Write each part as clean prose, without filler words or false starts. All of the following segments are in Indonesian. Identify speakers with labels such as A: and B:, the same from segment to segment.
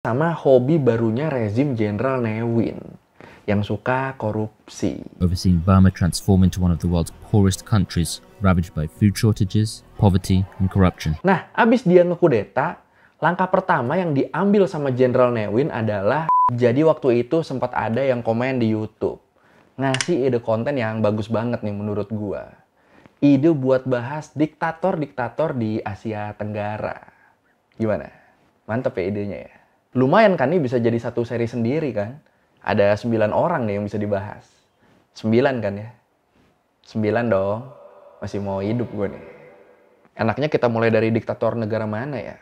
A: sama hobi barunya rezim Jenderal Ne Win yang suka korupsi.
B: Overseeing Burma transform into one of the world's poorest countries, ravaged by food shortages, poverty, and corruption.
A: Nah, abis dia ngekudeta, langkah pertama yang diambil sama Jenderal Ne Win adalah, jadi waktu itu sempat ada yang komen di YouTube, ngasih ide konten yang bagus banget nih menurut gua. Ide buat bahas diktator-diktator di Asia Tenggara. Gimana? Mantep ya idenya ya? Lumayan kan nih bisa jadi satu seri sendiri kan? Ada 9 orang nih yang bisa dibahas. 9 kan ya? 9 dong. Masih mau hidup gue nih. Enaknya kita mulai dari diktator negara mana ya?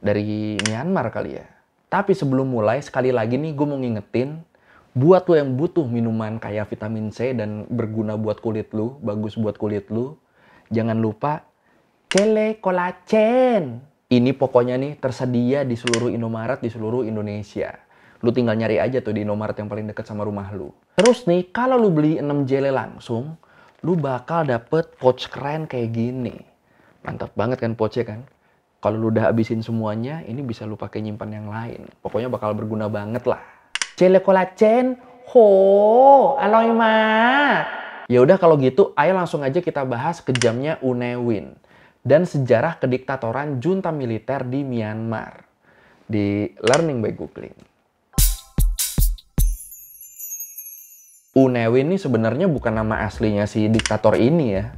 A: Dari Myanmar kali ya? Tapi sebelum mulai, sekali lagi nih gue mau ngingetin, buat lo yang butuh minuman kayak vitamin C dan berguna buat kulit lu, bagus buat kulit lu, jangan lupa Cele Kolagen. Ini pokoknya nih tersedia di seluruh Indomaret di seluruh Indonesia. Lu tinggal nyari aja tuh di Indomaret yang paling dekat sama rumah lu. Terus nih, kalau lu beli 6 jele langsung, lu bakal dapet pouch keren kayak gini. Mantap banget kan pouchnya kan? Kalau lu udah habisin semuanya, ini bisa lu pakai nyimpan yang lain. Pokoknya bakal berguna banget lah. Jele kolagen, aloy mat. Ya udah kalau gitu, ayo langsung aja kita bahas kejamnya Ne Win dan sejarah kediktatoran junta militer di Myanmar di Learning by Googling. Ne Win ini sebenarnya bukan nama aslinya si diktator ini ya.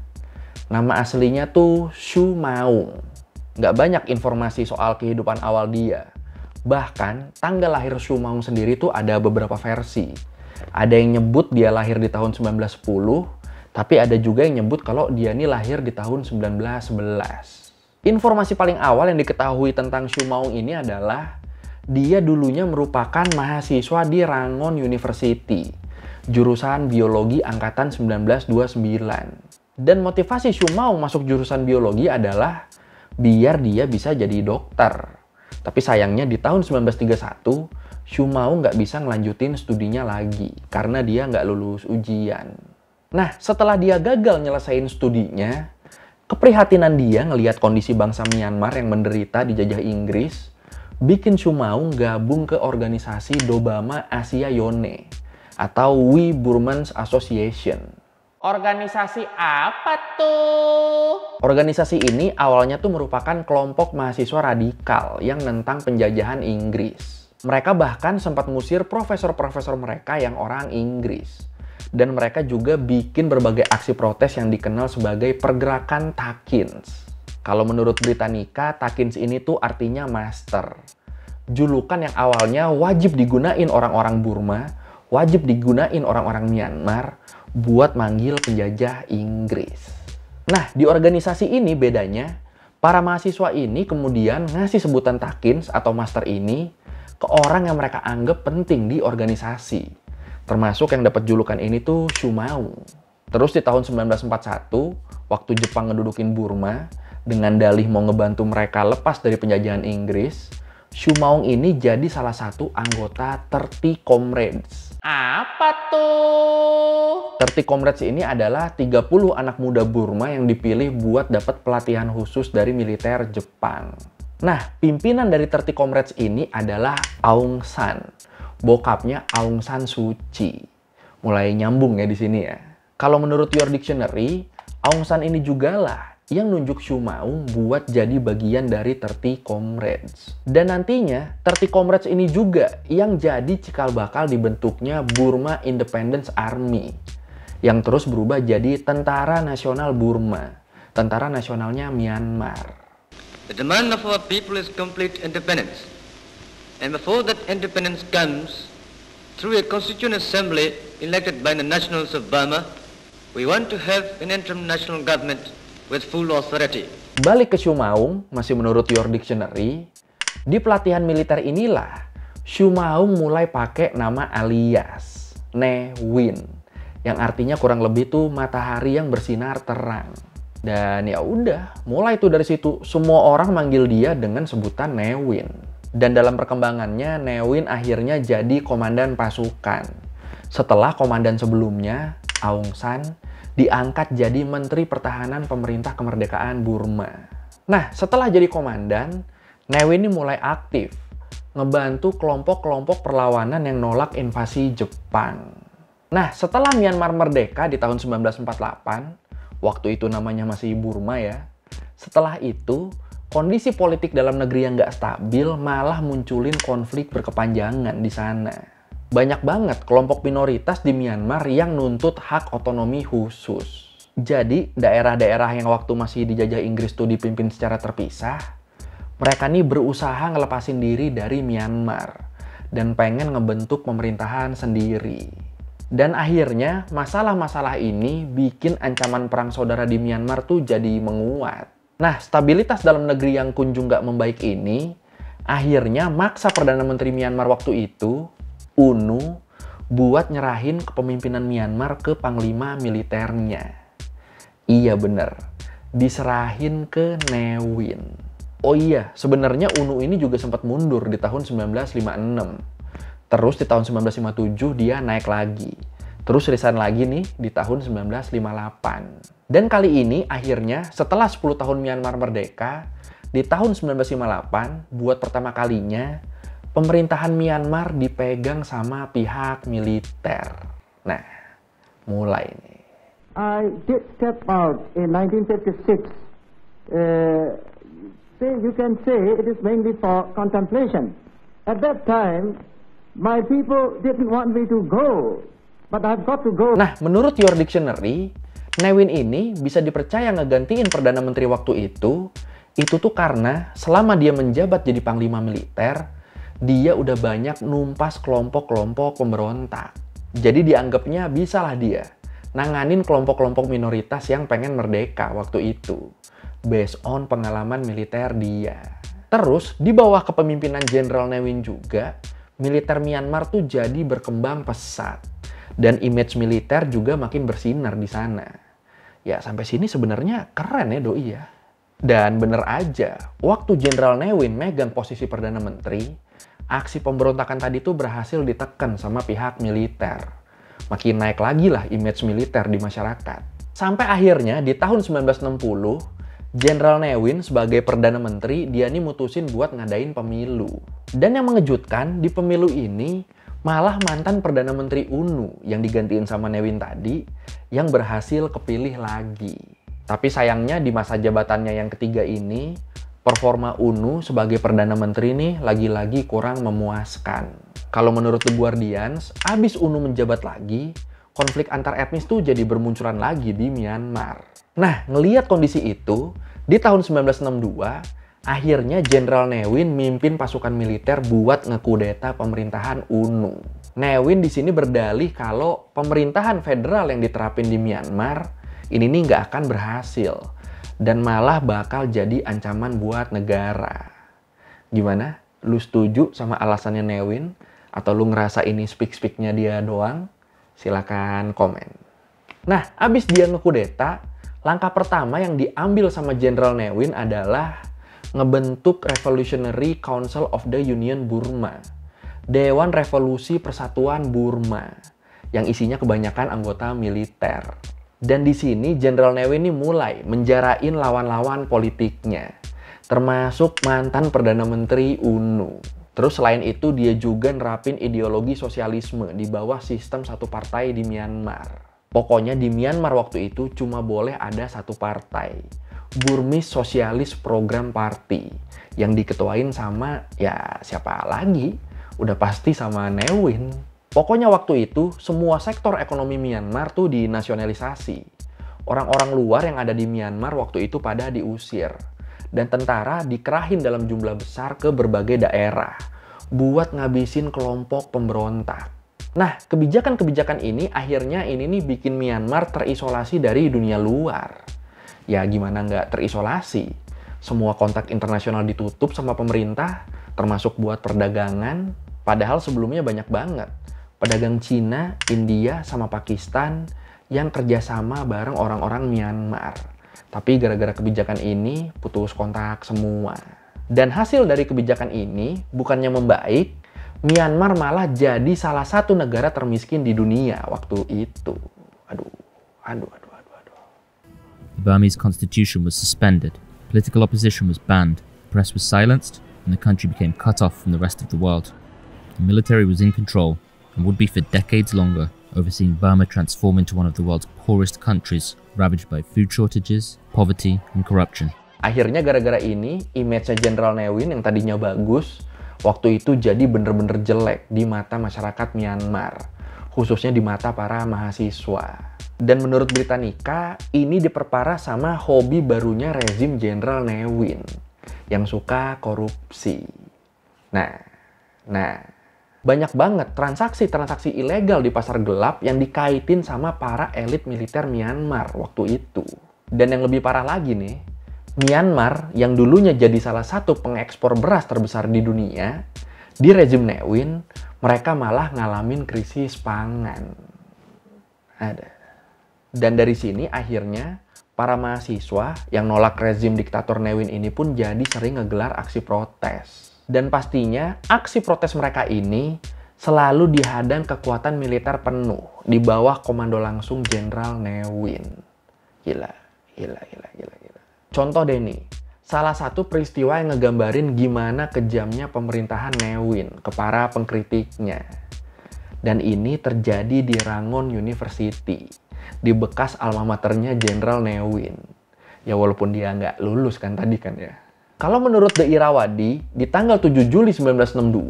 A: Nama aslinya tuh Shu Maung. Nggak banyak informasi soal kehidupan awal dia. Bahkan, tanggal lahir Shu Maung sendiri tuh ada beberapa versi. Ada yang nyebut dia lahir di tahun 1910, tapi ada juga yang nyebut kalau dia ini lahir di tahun 1911. Informasi paling awal yang diketahui tentang Shu Maung ini adalah dia dulunya merupakan mahasiswa di Rangon University, jurusan biologi angkatan 1929. Dan motivasi Shu Maung masuk jurusan biologi adalah biar dia bisa jadi dokter. Tapi sayangnya di tahun 1931, Shu Maung nggak bisa ngelanjutin studinya lagi karena dia nggak lulus ujian. Nah, setelah dia gagal nyelesain studinya, keprihatinan dia ngelihat kondisi bangsa Myanmar yang menderita dijajah Inggris, bikin Shu Maung gabung ke organisasi Dobama Asia Yone atau We Burmans Association. Organisasi apa tuh? Organisasi ini awalnya tuh merupakan kelompok mahasiswa radikal yang nentang penjajahan Inggris. Mereka bahkan sempat ngusir profesor-profesor mereka yang orang Inggris. Dan mereka juga bikin berbagai aksi protes yang dikenal sebagai pergerakan Takins. Kalau menurut Britannica, Takins ini tuh artinya master. Julukan yang awalnya wajib digunain orang-orang Burma, wajib digunain orang-orang Myanmar, buat manggil penjajah Inggris. Nah, di organisasi ini bedanya, para mahasiswa ini kemudian ngasih sebutan Takins atau master ini ke orang yang mereka anggap penting di organisasi. Termasuk yang dapat julukan ini tuh Shu Maung. Terus di tahun 1941, waktu Jepang ngedudukin Burma, dengan dalih mau ngebantu mereka lepas dari penjajahan Inggris, Shu Maung ini jadi salah satu anggota 30 Comrades. Apa tuh? 30 Comrades ini adalah 30 anak muda Burma yang dipilih buat dapat pelatihan khusus dari militer Jepang. Nah, pimpinan dari 30 Comrades ini adalah Aung San, bokapnya Aung San Suu Kyi. Mulai nyambung ya di sini ya. Kalau menurut Your Dictionary, Aung San ini juga lah yang nunjuk Shu Maung buat jadi bagian dari 30 Comrades. Dan nantinya, 30 Comrades ini juga yang jadi cikal bakal dibentuknya Burma Independence Army, yang terus berubah jadi Tentara Nasional Burma, Tentara Nasionalnya Myanmar.
C: The demand of our people is complete independence. And before that independence comes, through a constituent assembly elected by the nationals of Burma, we want to have an interim national government with full authority.
A: Balik ke Shu Maung, masih menurut Your Dictionary, di pelatihan militer inilah Shu Maung mulai pakai nama alias Ne Win, yang artinya kurang lebih tuh matahari yang bersinar terang. Dan ya udah, mulai tuh dari situ semua orang manggil dia dengan sebutan Ne Win. Dan dalam perkembangannya, Ne Win akhirnya jadi komandan pasukan. Setelah komandan sebelumnya, Aung San, diangkat jadi Menteri Pertahanan Pemerintah Kemerdekaan Burma. Nah, setelah jadi komandan, Ne Win ini mulai aktif ngebantu kelompok-kelompok perlawanan yang nolak invasi Jepang. Nah, setelah Myanmar merdeka di tahun 1948, waktu itu namanya masih Burma ya, setelah itu, kondisi politik dalam negeri yang nggak stabil malah munculin konflik berkepanjangan di sana. Banyak banget kelompok minoritas di Myanmar yang nuntut hak otonomi khusus. Jadi, daerah-daerah yang waktu masih dijajah Inggris tuh dipimpin secara terpisah, mereka nih berusaha ngelepasin diri dari Myanmar dan pengen ngebentuk pemerintahan sendiri. Dan akhirnya, masalah-masalah ini bikin ancaman perang saudara di Myanmar tuh jadi menguat. Nah, stabilitas dalam negeri yang kunjung nggak membaik ini, akhirnya maksa Perdana Menteri Myanmar waktu itu, UNU, buat nyerahin kepemimpinan Myanmar ke panglima militernya. Iya bener, diserahin ke Ne Win. Oh iya, sebenarnya UNU ini juga sempat mundur di tahun 1956. Terus di tahun 1957 dia naik lagi. Terus resign lagi nih di tahun 1958. Dan kali ini akhirnya setelah 10 tahun Myanmar merdeka, di tahun 1958 buat pertama kalinya pemerintahan Myanmar dipegang sama pihak militer. Nah, mulai nih.
D: I did step out in 1956. You can say it is mainly for contemplation. At that time, my people didn't want me to go, but I've got to go.
A: Nah, menurut Your Dictionary, Ne Win ini bisa dipercaya ngegantiin Perdana Menteri waktu itu tuh karena selama dia menjabat jadi panglima militer, dia udah banyak numpas kelompok-kelompok pemberontak. Jadi dianggapnya bisalah dia nanganin kelompok-kelompok minoritas yang pengen merdeka waktu itu, based on pengalaman militer dia. Terus, di bawah kepemimpinan Jenderal Ne Win juga, militer Myanmar tuh jadi berkembang pesat. Dan image militer juga makin bersinar di sana. Ya, sampai sini sebenarnya keren ya doi ya. Dan bener aja, waktu Jenderal Ne Win megang posisi Perdana Menteri, aksi pemberontakan tadi tuh berhasil ditekan sama pihak militer. Makin naik lagi lah image militer di masyarakat. Sampai akhirnya di tahun 1960, Jenderal Ne Win sebagai Perdana Menteri, dia nih mutusin buat ngadain pemilu. Dan yang mengejutkan, di pemilu ini malah mantan Perdana Menteri UNU yang digantiin sama Ne Win tadi, yang berhasil kepilih lagi. Tapi sayangnya di masa jabatannya yang ketiga ini, performa UNU sebagai Perdana Menteri nih lagi-lagi kurang memuaskan. Kalau menurut The Guardians, abis UNU menjabat lagi, konflik antar etnis tuh jadi bermunculan lagi di Myanmar. Nah, ngelihat kondisi itu, di tahun 1962, akhirnya Jenderal Ne Win mimpin pasukan militer buat ngekudeta pemerintahan UNU. Ne Win di sini berdalih kalau pemerintahan federal yang diterapin di Myanmar ini nih nggak akan berhasil dan malah bakal jadi ancaman buat negara. Gimana? Lu setuju sama alasannya Ne Win? Atau lu ngerasa ini speak-speaknya dia doang? Silakan komen. Nah, abis dia ngekudeta, langkah pertama yang diambil sama Jenderal Ne Win adalah ngebentuk Revolutionary Council of the Union Burma, Dewan Revolusi Persatuan Burma, yang isinya kebanyakan anggota militer. Dan di sini Jenderal Ne Win ini mulai menjarain lawan-lawan politiknya, termasuk mantan Perdana Menteri UNU. Terus selain itu dia juga nerapin ideologi sosialisme di bawah sistem satu partai di Myanmar. Pokoknya di Myanmar waktu itu cuma boleh ada satu partai, Burmese Socialist Program Party, yang diketuain sama ya siapa lagi? Udah pasti sama Ne Win. Pokoknya waktu itu semua sektor ekonomi Myanmar tuh dinasionalisasi. Orang-orang luar yang ada di Myanmar waktu itu pada diusir. Dan tentara dikerahin dalam jumlah besar ke berbagai daerah buat ngabisin kelompok pemberontak. Nah, kebijakan-kebijakan ini akhirnya ini nih bikin Myanmar terisolasi dari dunia luar. Ya gimana nggak terisolasi? Semua kontak internasional ditutup sama pemerintah, termasuk buat perdagangan. Padahal sebelumnya banyak banget pedagang Cina, India, sama Pakistan yang kerjasama bareng orang-orang Myanmar. Tapi gara-gara kebijakan ini putus kontak semua. Dan hasil dari kebijakan ini bukannya membaik, Myanmar malah jadi salah satu negara termiskin di dunia waktu itu. Aduh.
B: The Burmese constitution was suspended, political opposition was banned, press was silenced, and the country became cut off from the rest of the world. The military was in control and would be for decades longer, overseeing Burma transform into one of the world's poorest countries, ravaged by food shortages, poverty, and corruption.
A: Akhirnya gara-gara ini, image-nya Jenderal Ne Win yang tadinya bagus, waktu itu jadi bener-bener jelek di mata masyarakat Myanmar, khususnya di mata para mahasiswa. Dan menurut Britannica, ini diperparah sama hobi barunya rezim Jenderal Ne Win, yang suka korupsi. Nah, banyak banget transaksi-transaksi ilegal di pasar gelap yang dikaitin sama para elit militer Myanmar waktu itu. Dan yang lebih parah lagi nih, Myanmar yang dulunya jadi salah satu pengekspor beras terbesar di dunia, di rezim Ne Win, mereka malah ngalamin krisis pangan. Dan dari sini akhirnya para mahasiswa yang nolak rezim diktator Ne Win ini pun jadi sering ngegelar aksi protes. Dan pastinya aksi protes mereka ini selalu dihadang kekuatan militer penuh di bawah komando langsung Jenderal Ne Win. Gila. Contoh deh nih, salah satu peristiwa yang ngegambarin gimana kejamnya pemerintahan Ne Win ke para pengkritiknya. Dan ini terjadi di Rangon University, di bekas alma maternya Jenderal Ne Win. Ya walaupun dia nggak lulus kan tadi kan ya. Kalau menurut The Irrawaddy, di tanggal 7 Juli 1962,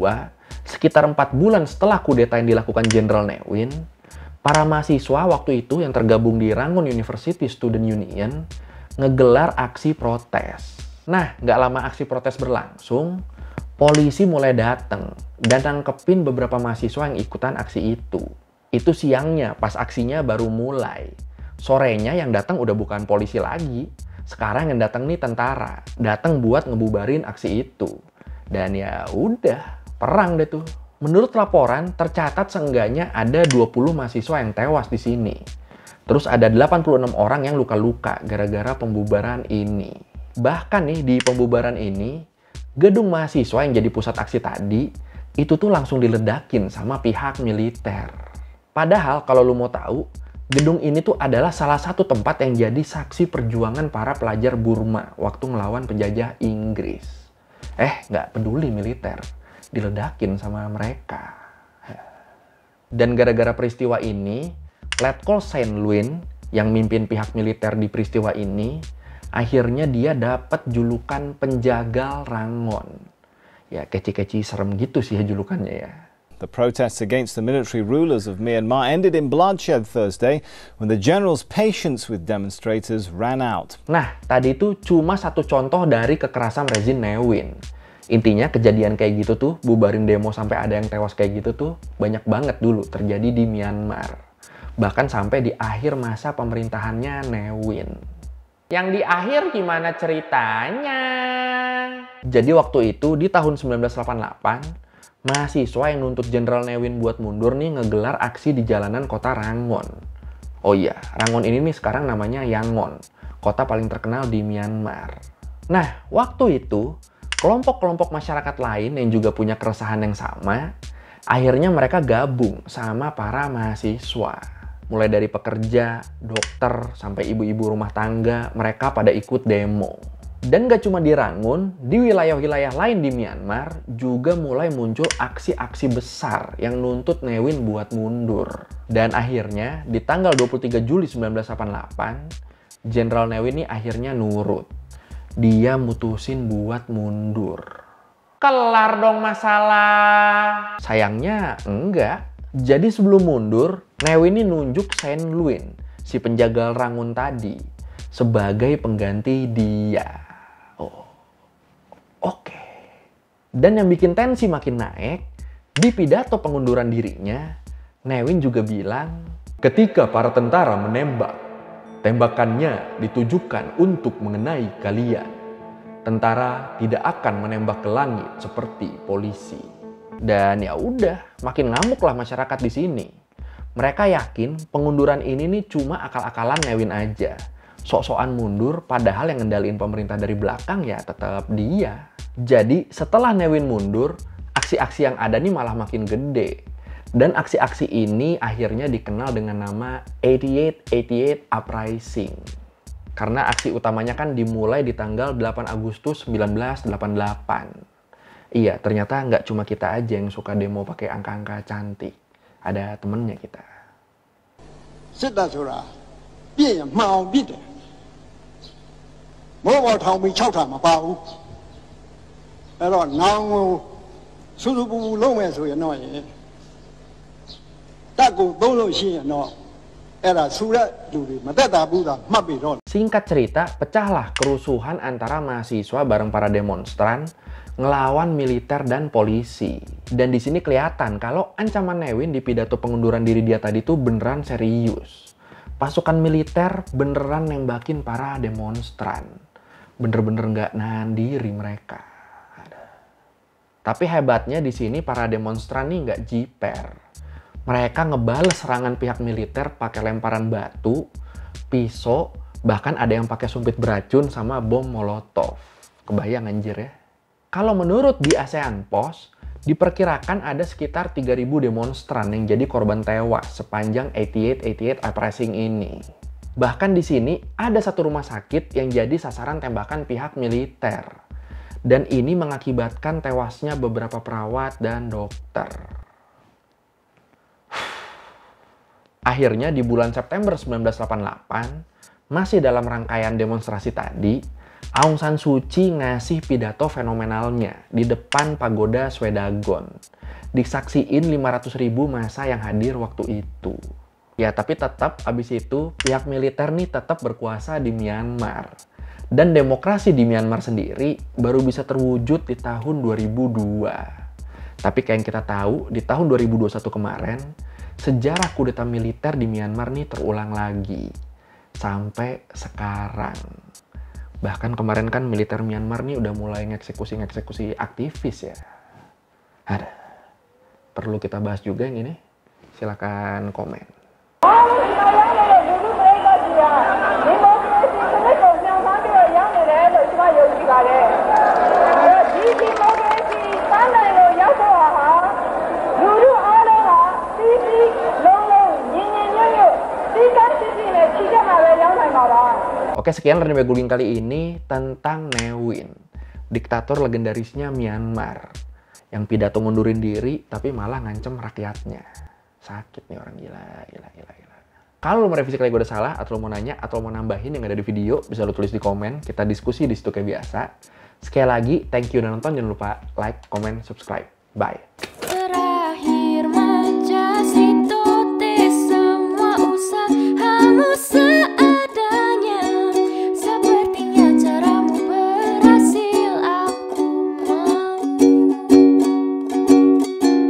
A: sekitar 4 bulan setelah kudeta yang dilakukan Jenderal Ne Win, para mahasiswa waktu itu yang tergabung di Rangon University Student Union ngegelar aksi protes. Nah, nggak lama aksi protes berlangsung, polisi mulai datang dan nangkepin beberapa mahasiswa yang ikutan aksi itu. Itu siangnya, pas aksinya baru mulai. Sorenya yang datang udah bukan polisi lagi. Sekarang yang datang nih tentara, datang buat ngebubarin aksi itu. Dan ya udah, perang deh tuh. Menurut laporan, tercatat seenggaknya ada 20 mahasiswa yang tewas di sini. Terus ada 86 orang yang luka-luka gara-gara pembubaran ini. Bahkan nih di pembubaran ini, gedung mahasiswa yang jadi pusat aksi tadi, itu tuh langsung diledakin sama pihak militer. Padahal kalau lu mau tahu, gedung ini tuh adalah salah satu tempat yang jadi saksi perjuangan para pelajar Burma waktu ngelawan penjajah Inggris. Nggak peduli militer, diledakin sama mereka. Dan gara-gara peristiwa ini, Letkol Saint Louis yang mimpin pihak militer di peristiwa ini, akhirnya dia dapat julukan penjagal Rangon. Ya keci-keci serem gitu sih ya julukannya ya.
E: The protests against the military rulers of Myanmar ended in bloodshed Thursday when the general's patience with demonstrators ran out.
A: Nah, tadi itu cuma satu contoh dari kekerasan rezim Ne Win. Intinya kejadian kayak gitu tuh, bubarin demo sampai ada yang tewas kayak gitu tuh, banyak banget dulu terjadi di Myanmar. Bahkan sampai di akhir masa pemerintahannya Ne Win. Yang di akhir gimana ceritanya? Jadi waktu itu di tahun 1988, mahasiswa yang nuntut Jenderal Ne Win buat mundur nih ngegelar aksi di jalanan kota Rangon. Oh iya, Rangon ini nih sekarang namanya Yangon, kota paling terkenal di Myanmar. Nah, waktu itu, kelompok-kelompok masyarakat lain yang juga punya keresahan yang sama, akhirnya mereka gabung sama para mahasiswa. Mulai dari pekerja, dokter, sampai ibu-ibu rumah tangga, mereka pada ikut demo. Dan gak cuma di Rangun, di wilayah-wilayah lain di Myanmar juga mulai muncul aksi-aksi besar yang nuntut Ne Win buat mundur. Dan akhirnya di tanggal 23 Juli 1988, Jenderal Ne Win ini akhirnya nurut. Dia mutusin buat mundur. Kelar dong masalah. Sayangnya enggak. Jadi sebelum mundur, Ne Win ini nunjuk Saint Louis, si penjagal Rangun tadi, sebagai pengganti dia. Oke. Dan yang bikin tensi makin naik, di pidato pengunduran dirinya, Ne Win juga bilang, ketika para tentara menembak, tembakannya ditujukan untuk mengenai kalian. Tentara tidak akan menembak ke langit seperti polisi. Dan ya udah, makin ngamuklah masyarakat di sini. Mereka yakin pengunduran ini nih cuma akal-akalan Ne Win aja. Sok-sokan mundur, padahal yang ngendaliin pemerintah dari belakang ya tetap dia. Jadi setelah Ne Win mundur, aksi-aksi yang ada nih malah makin gede. Dan aksi-aksi ini akhirnya dikenal dengan nama 8888 Uprising. Karena aksi utamanya kan dimulai di tanggal 8 Agustus 1988. Iya, ternyata nggak cuma kita aja yang suka demo pakai angka-angka cantik. Ada temennya kita.
F: စစ်တပ်ဆိုတာပြည့်ရင်မှန်အောင်ပြည့်တယ်မိုးပေါ်ထောင်ပြီး6ထပ်မပါဘူးအဲ့တော့နောင်ကိုစူးစူးပူပူလုံးမယ်ဆိုရင်တော့တက်ကိုသုံးလို့ရှိရင်တော့အဲ့ဒါဆူတဲ့လူတွေမတက်တာဘူးသာမှတ်ပြီးတော့
A: Singkat cerita, pecahlah kerusuhan antara mahasiswa bareng para demonstran ngelawan militer dan polisi. Dan di sini kelihatan kalau ancaman Newin di pidato pengunduran diri dia tadi tuh beneran serius. Pasukan militer beneran nembakin para demonstran. Bener-bener nggak nahan diri mereka. Tapi hebatnya di sini para demonstran nih nggak jiper. Mereka ngebales serangan pihak militer pakai lemparan batu, pisau, bahkan ada yang pakai sumpit beracun sama bom molotov. Kebayang anjir ya. Kalau menurut di ASEAN Post, diperkirakan ada sekitar 3.000 demonstran yang jadi korban tewas sepanjang 88 Uprising ini. Bahkan di sini ada satu rumah sakit yang jadi sasaran tembakan pihak militer. Dan ini mengakibatkan tewasnya beberapa perawat dan dokter. Akhirnya di bulan September 1988, masih dalam rangkaian demonstrasi tadi, Aung San Suu Kyi ngasih pidato fenomenalnya di depan pagoda Swedagon. Disaksiin 500.000 massa yang hadir waktu itu. Ya, tapi tetap abis itu pihak militer nih tetap berkuasa di Myanmar. Dan demokrasi di Myanmar sendiri baru bisa terwujud di tahun 2002. Tapi kayak yang kita tahu, di tahun 2021 kemarin, sejarah kudeta militer di Myanmar nih terulang lagi. Sampai sekarang. Bahkan kemarin kan militer Myanmar nih udah mulai ngeksekusi aktivis ya. Ada. Perlu kita bahas juga yang ini? Silakan komen. Oke, sekian Rene Guling kali ini tentang Newin, diktator legendarisnya Myanmar, yang pidato ngundurin diri tapi malah ngancem rakyatnya. Sakit nih orang, gila. Kalau lo mau revisi kali gue udah salah, atau lo mau nanya, atau lo mau nambahin yang ada di video, bisa lo tulis di komen, kita diskusi di situ kayak biasa. Sekali lagi, thank you udah nonton, jangan lupa like, comment, subscribe. Bye.